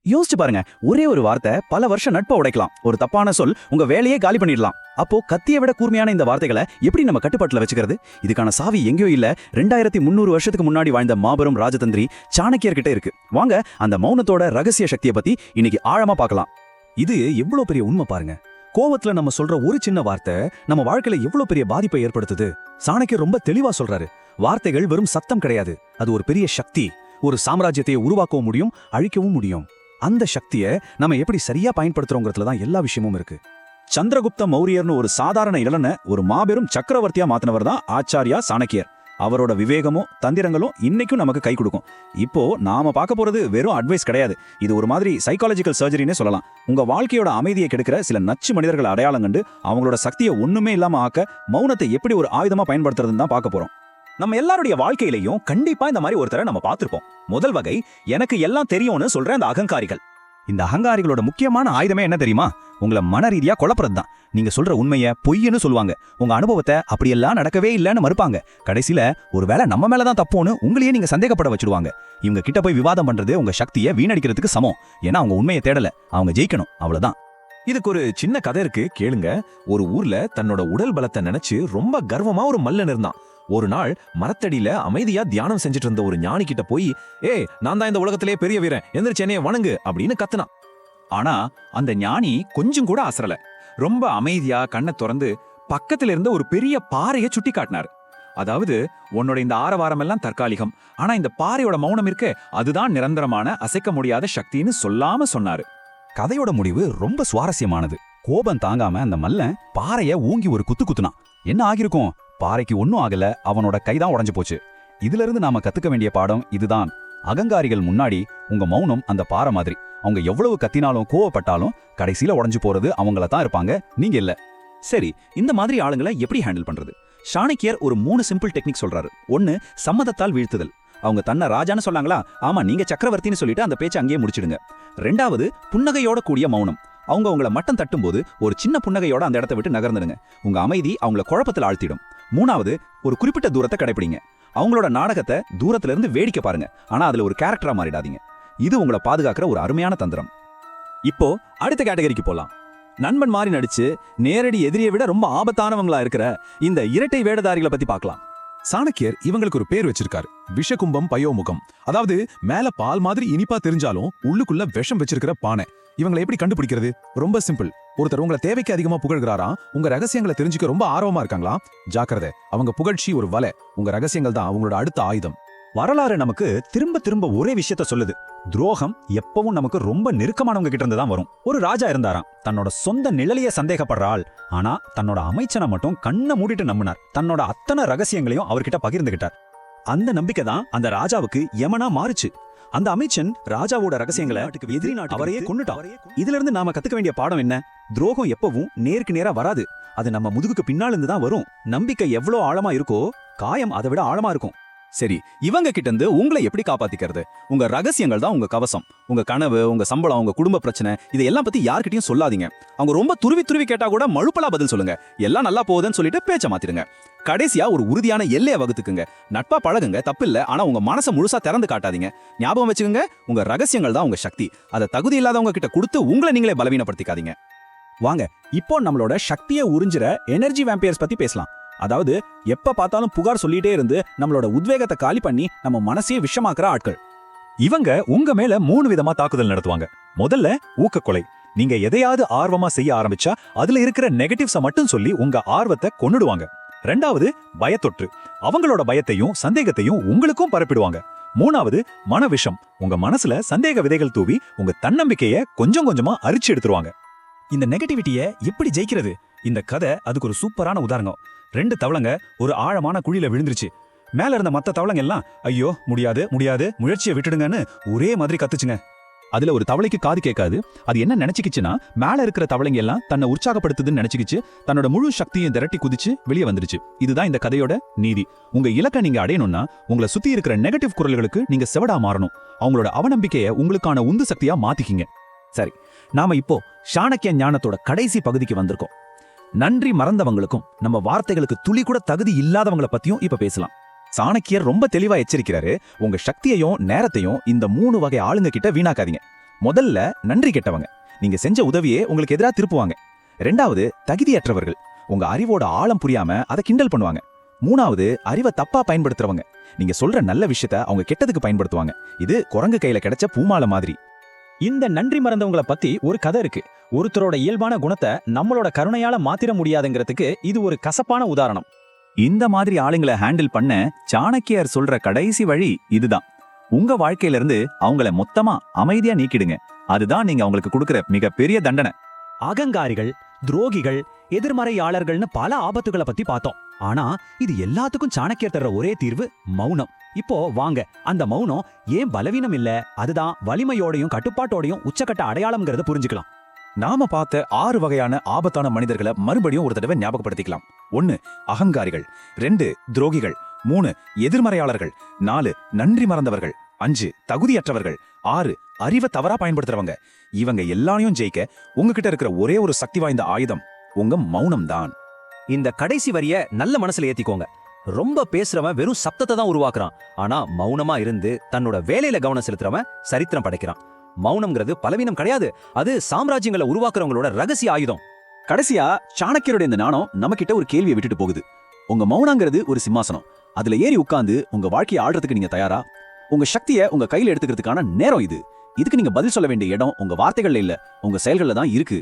யோசிச்சு பாருங்க, ஒரே ஒரு வார்த்தை பல வருஷம் நட்பை உடைக்கலாம். ஒரு தப்பான சொல் உங்க வேலையே காலி பண்ணிடலாம். அப்போ கத்தியை விட கூர்மையான இந்த வார்த்தைகளை எப்படி நம்ம கட்டுப்பாட்டுல வச்சுக்கிறது? இதுக்கான சாவி எங்கேயோ இல்ல, 2300 வருஷத்துக்கு முன்னாடி வாழ்ந்த மாபெரும் ராஜதந்திரி சாணக்கியர்கிட்ட இருக்கு. வாங்க அந்த மௌனத்தோட ரகசிய சக்தியை பத்தி இன்னைக்கு ஆழமா பார்க்கலாம். இது எவ்வளவு பெரிய உண்மை பாருங்க. கோவத்துல நம்ம சொல்ற ஒரு சின்ன வார்த்தை நம்ம வாழ்க்கையில எவ்வளவு பெரிய பாதிப்பை ஏற்படுத்துது. சாணக்கியர் ரொம்ப தெளிவா சொல்றாரு, வார்த்தைகள் வெறும் சத்தம் கிடையாது, அது ஒரு பெரிய சக்தி. ஒரு சாம்ராஜ்யத்தை உருவாக்கவும் முடியும், அழிக்கவும் முடியும். அந்த சக்தியை நம்ம எப்படி சரியா பயன்படுத்துறோங்கிறதுல தான் எல்லா விஷயமும் இருக்கு. சந்திரகுப்த மௌரியர்னு ஒரு சாதாரண இளனை ஒரு மாபெரும் சக்கரவர்த்தியா மாத்தினவர் தான் ஆச்சாரியா சாணக்கியர். அவரோட விவேகமும் தந்திரங்களும் இன்னைக்கும் நமக்கு கை கொடுக்கும். இப்போ நாம பார்க்க போறது வெறும் அட்வைஸ் கிடையாது, இது ஒரு மாதிரி சைக்காலஜிக்கல் சர்ஜரினே சொல்லலாம். உங்க வாழ்க்கையோட அமைதியை கெடுக்கிற சில நச்சு மனிதர்கள் அடையாளம் கண்டு அவங்களோட சக்தியை ஒண்ணுமே இல்லாம ஆக்க மௌனத்தை எப்படி ஒரு ஆயுதமா பயன்படுத்துறதுன்னு தான் பார்க்க போறோம். நம்ம எல்லாருடைய வாழ்க்கையிலையும் கண்டிப்பா இந்த மாதிரி ஒருத்தரை நம்ம பார்த்திருப்போம். முதல் வகை, எனக்கு எல்லாம் தெரியும்னு சொல்ற அந்த அகங்காரிகள். இந்த அகங்காரிகளோட முக்கியமான ஆயுதமே என்ன தெரியுமா? உங்களை மன ரீதியா குழப்பறது தான். நீங்க சொல்ற உண்மையை பொய்ன்னு சொல்லுவாங்க, உங்க அனுபவத்தை அப்படியெல்லாம் நடக்கவே இல்லைன்னு மறுப்பாங்க. கடைசியில ஒருவேளை நம்ம மேலதான் தப்போன்னு உங்களையே நீங்க சந்தேகப்பட வச்சுடுவாங்க. இவங்க கிட்ட போய் விவாதம் பண்றது உங்க சக்தியை வீணடிக்கிறதுக்கு சமம். ஏன்னா அவங்க உண்மையை தேடல, அவங்க ஜெயிக்கணும், அவ்வளவுதான். இதுக்கு ஒரு சின்ன கதை இருக்கு, கேளுங்க. ஒரு ஊர்ல தன்னோட உடல் பலத்தை நினைச்சு ரொம்ப கர்வமா ஒரு மல்லன் இருந்தான். ஒரு நாள் மரத்தடியில அமைதியா தியானம் செஞ்சுட்டு இருந்த ஒரு ஞானி கிட்ட போய், நான் தான் இந்த உலகத்திலே பெரிய வீரன், எந்திரிச்சு என்னைய வணங்கு அப்படின்னு கத்துனான். ஆனா அந்த ஞானி கொஞ்சம் கூட அசரல. ரொம்ப அமைதியா கண்ணை திறந்து பக்கத்துல இருந்த ஒரு பெரிய பாறையை சுட்டி காட்டினார். அதாவது, உன்னோட இந்த ஆரவாரம் எல்லாம் தற்காலிகம், ஆனா இந்த பாறையோட மௌனம் இருக்க அதுதான் நிரந்தரமான அசைக்க முடியாத சக்தின்னு சொல்லாம சொன்னாரு. கதையோட முடிவு ரொம்ப சுவாரஸ்யமானது. கோபம் தாங்காம அந்த மல்லன் பாறைய ஊங்கி ஒரு குத்து குத்துனான். என்ன ஆகிருக்கும்? பாறைக்கு ஒன்னும் ஆகல, அவனோட கைதான் உடைஞ்சு போச்சு. இதுல இருந்து நாம கத்துக்க வேண்டிய பாடம் இதுதான். அகங்காரிகள் முன்னாடி உங்க மௌனம் அந்த பாறை மாதிரி. அவங்க எவ்வளவு கத்தினாலும் கோவப்பட்டாலும் கடைசியில உடைஞ்சு போறது அவங்கள தான் இருப்பாங்க, நீங்க இல்ல. சரி, இந்த மாதிரி ஆளுங்களை எப்படி ஹேண்டில் பண்றது? சாணக்கியர் ஒரு 3 சிம்பிள் டெக்னிக் சொல்றாரு. 1, சம்மதத்தால் வீழ்த்துதல். அவங்க தன்னை ராஜான்னு சொன்னாங்களா, ஆமா நீங்க சக்கரவர்த்தின்னு சொல்லிட்டு அந்த பேச்சை அங்கேயே முடிச்சிடுங்க. 2வது, புன்னகையோட கூடிய மௌனம். அவங்க உங்களை மட்டம் தட்டும்போது ஒரு சின்ன புன்னகையோட அந்த இடத்தை விட்டு நகர்ந்துடுங்க. உங்க அமைதி அவங்கள குழப்பத்தில் ஆழ்த்திடும். 3வது, ஒரு குறிப்பிட்ட தூரத்தை கடைபிடிங்க. அவங்களோட நாடகத்தை தூரத்துல இருந்து வேடிக்கை பாருங்க, ஆனா அதுல ஒரு கேரக்டரா மாறிடாதீங்க. இது உங்களை பாதுகாக்கிற ஒரு அருமையான தந்திரம். இப்போ அடுத்த கேட்டகரிக்கு போலாம். நண்பன் மாதிரி நடிச்சு நேரடி எதிரியை விட ரொம்ப ஆபத்தானவங்களா இருக்கிற இந்த இரட்டை வேடதாரிகளை பத்தி பார்க்கலாம். சாணக்கியர் இவங்களுக்கு ஒரு பேர் வச்சிருக்காரு, விஷகும்பம் பயோமுகம். அதாவது மேல பால் மாதிரி இனிப்பா தெரிஞ்சாலும் உள்ளுக்குள்ள விஷம் வச்சிருக்கிற பானை. இவங்களை எப்படி கண்டுபிடிக்கிறது? ரொம்ப சிம்பிள். ஒருத்தர் உங்களை தேவைக்கு அதிகமா புகழ்கிறாரா, உங்க ரகசியங்களை தெரிஞ்சுக்க ரொம்ப ஆர்வமா இருக்காங்களா, ஜாக்கிரதை, அவங்க புகழ்ச்சி ஒரு வலை, உங்க ரகசியங்கள் தான் அவங்களோட அடுத்த ஆயுதம். வரலாறு நமக்கு திரும்ப திரும்ப ஒரே விஷயத்த சொல்லுது. துரோகம் எப்பவும் நமக்கு ரொம்ப நெருக்கமானவங்க கிட்ட இருந்து தான் வரும். ஒரு ராஜா இருந்தாராம், தன்னோட சொந்த நிழலையே சந்தேகப்படுற ஆள். ஆனா தன்னோட அமைச்சனை மட்டும் கண்ணை மூடிட்டு நம்பினார். தன்னோட அத்தனை ரகசியங்களையும் அவர்கிட்ட பகிர்ந்துகிட்டார். அந்த நம்பிக்கை தான் அந்த ராஜாவுக்கு யமனா மாறுச்சு. அந்த அமைச்சன் ராஜாவோட ரகசியங்களை எதிரி நாட்டு அவரையே கொன்னுட்டான். இதுல இருந்து நாம கத்துக்க வேண்டிய பாடம் என்ன? துரோகம் எப்பவும் நேருக்கு நேரா வராது, அது நம்ம முதுகுக்கு பின்னால இருந்து தான் வரும். நம்பிக்கை எவ்வளவு ஆழமா இருக்கோ, காயம் அதை விட ஆழமா இருக்கும். சரி, இவங்க கிட்ட இருந்து உங்களை எப்படி காப்பாத்திக்கிறது? உங்க ரகசியங்கள் தான் உங்க கவசம். உங்க கனவு, உங்க சம்பளம், உங்க குடும்ப பிரச்சனை, இதெல்லாம் பத்தி யார்கிட்டயும் சொல்லாதீங்க. அவங்க ரொம்ப துருவி கேட்டா கூட மழுப்பலா பதில் சொல்லுங்க. எல்லாம் நல்லா போகுதுன்னு சொல்லிட்டு பேச்ச மாத்திடுங்க. கடைசியா ஒரு உறுதியான எல்லையை வகுத்துக்குங்க. நட்பா பழகுங்க, தப்பில்ல, ஆனா உங்க மனசை முழுசா திறந்து காட்டாதீங்க. ஞாபகம் வச்சுக்கோங்க, உங்க ரகசியங்கள் தான் உங்க சக்தி. அதை தகுதி இல்லாதவங்க கிட்ட கொடுத்து உங்களை நீங்களே பலவீனப்படுத்திக்காதீங்க. வாங்க இப்போ நம்மளோட சக்தியை உறிஞ்சிற எனர்ஜி வேம்பியர்ஸ் பத்தி பேசலாம். அதாவது, எப்ப பார்த்தாலும் புகார் சொல்லிட்டே இருந்து நம்மளோட உத்வேகத்தை காலி பண்ணி நம்ம மனசையே விஷமாக்குற ஆட்கள். இவங்க உங்க மேல 3 விதமா தாக்குதல் நடத்துவாங்க. முதல்ல ஊக்கக்கொலை. நீங்க எதையாவது ஆர்வமா செய்ய ஆரம்பிச்சா அதுல இருக்கிற நெகட்டிவ்ஸை மட்டும் சொல்லி உங்க ஆர்வத்தை கொன்னுடுவாங்க. 2வது, பயத்தொற்று. அவங்களோட பயத்தையும் சந்தேகத்தையும் உங்களுக்கும் பரப்பிடுவாங்க. 3வது, மனவிஷம். உங்க மனசுல சந்தேக விதைகள் தூவி உங்க தன்னம்பிக்கையை கொஞ்சம் கொஞ்சமா அரிச்சு எடுத்துருவாங்க. இந்த நெகட்டிவிட்டியை எப்படி ஜெயிக்கிறது? இந்த கதை அதுக்கு ஒரு சூப்பரான உதாரணம். 2 தவளைங்க ஒரு ஆழமான குழியில விழுந்துருச்சு. மேல இருந்த மத்த தவளைங்க எல்லாம் ஐயோ முடியாது முடியாது, முயற்சியை விட்டுடுங்கன்னு ஒரே மாதிரி கத்துச்சுங்க. அதுல ஒரு தவளைக்கு காது கேட்காது. அது என்ன நினைச்சுக்கிச்சுன்னா, மேல இருக்கிற தவளைங்க எல்லாம் தன்னை உற்சாகப்படுத்துதுன்னு நினைச்சுக்கிச்சு தன்னோட முழு சக்தியும் திரட்டி குதிச்சு வெளியே வந்துருச்சு. இதுதான் இந்த கதையோட நீதி. உங்க இலக்கை நீங்க அடையணும்னா உங்களை சுத்தி இருக்கிற நெகட்டிவ் குரல்களுக்கு நீங்க செவடா மாறணும். அவங்களோட அவநம்பிக்கையை உங்களுக்கான உந்து சக்தியா மாத்திக்கிங்க. சரி, நாம இப்போ சாணக்கிய ஞானத்தோட கடைசி பகுதிக்கு வந்திருக்கோம். நன்றி மறந்தவங்களுக்கும் நம்ம வார்த்தைகளுக்கு துளி கூட தகுதி இல்லாதவங்களை பத்தியும் இப்ப பேசலாம். சாணக்கியர் ரொம்ப தெளிவா எச்சரிக்கிறாரு, உங்க சக்தியையும் நேரத்தையும் இந்த 3 வகை ஆளுங்க கிட்ட வீணாக்காதீங்க. முதல்ல நன்றி கெட்டவங்க, நீங்க செஞ்ச உதவியே உங்களுக்கு எதிரா திருப்புவாங்க. ரெண்டாவது தகுதியற்றவர்கள், உங்க அறிவோட ஆழம் புரியாம அதை கிண்டல் பண்ணுவாங்க. மூணாவது அறிவை தப்பா பயன்படுத்துறவங்க, நீங்க சொல்ற நல்ல விஷயத்த அவங்க கெட்டதுக்கு பயன்படுத்துவாங்க. இது குரங்கு கையில கிடைச்ச பூமாலை மாதிரி. இந்த நன்றி மறந்தவங்களை பத்தி ஒரு கதை இருக்கு. ஒருத்தரோட இயல்பான குணத்தை நம்மளோட கருணையால மாத்திர முடியாதுங்கிறதுக்கு இது ஒரு கசப்பான உதாரணம். இந்த மாதிரி ஆளுங்களை ஹேண்டில் பண்ண சாணக்கியர் சொல்ற கடைசி வழி இதுதான். உங்க வாழ்க்கையில இருந்து அவங்கள மொத்தமா அமைதியா நீக்கிடுங்க. அதுதான் நீங்க அவங்களுக்கு கொடுக்கிற மிகப்பெரிய தண்டனை. அகங்காரிகள், துரோகிகள், எதிர்மறையாளர்கள்னு பல ஆபத்துகளை பத்தி பார்த்தோம். ஆனா இது எல்லாத்துக்கும் சாணக்கியர் தர்ற ஒரே தீர்வு மௌனம். இப்போ வாங்க அந்த மௌனம் ஏன் பலவீனம் இல்ல, அதுதான் வலிமையோடையும் கட்டுப்பாட்டோடையும் உச்சக்கட்ட அடையாளம்ங்கிறத புரிஞ்சுக்கலாம். நாம பார்த்த 6 வகையான ஆபத்தான மனிதர்களை மறுபடியும் ஒரு தடவை ஞாபகப்படுத்திக்கலாம். 1 அகங்காரிகள், 2 துரோகிகள், 3 எதிர்மறையாளர்கள், 4 நன்றி மறந்தவர்கள், 5 தகுதியற்றவர்கள், 6 அறிவை தவறா பயன்படுத்துறவங்க. இவங்க எல்லாரையும் ஜெயிக்க உங்ககிட்ட இருக்கிற ஒரே ஒரு சக்தி வாய்ந்த ஆயுதம் உங்க மௌனம் தான். இந்த கடைசி வரிய நல்ல மனசுல ஏத்திக்கோங்க. ரொம்ப பேசுறவன் வெறும் சப்தத்தை தான் உருவாக்குறான். ஆனா மௌனமா இருந்து தன்னோட வேலையில கவனம் செலுத்துறவன் சரித்திரம் படைக்கிறான். மௌனம்ங்கிறது பலவீனம் கிடையாது, அது சாம்ராஜ்யங்களை உருவாக்குறவங்களோட ரகசிய ஆயுதம். கடைசியா சாணக்கியருடைய இந்த நாணம் நம்ம கிட்ட ஒரு கேள்வியை விட்டுட்டு போகுது. உங்க மௌனங்கிறது ஒரு சிம்மாசனம். அதுல ஏறி உட்கார்ந்து உங்க வாழ்க்கையை ஆடுறதுக்கு நீங்க தயாரா? உங்க சக்தியை உங்க கையில எடுத்துக்கிறதுக்கான நேரம் இது. இதுக்கு நீங்க பதில் சொல்ல வேண்டிய இடம் உங்க வார்த்தைகள்ல இல்ல, உங்க செயல்கள்ல தான் இருக்கு.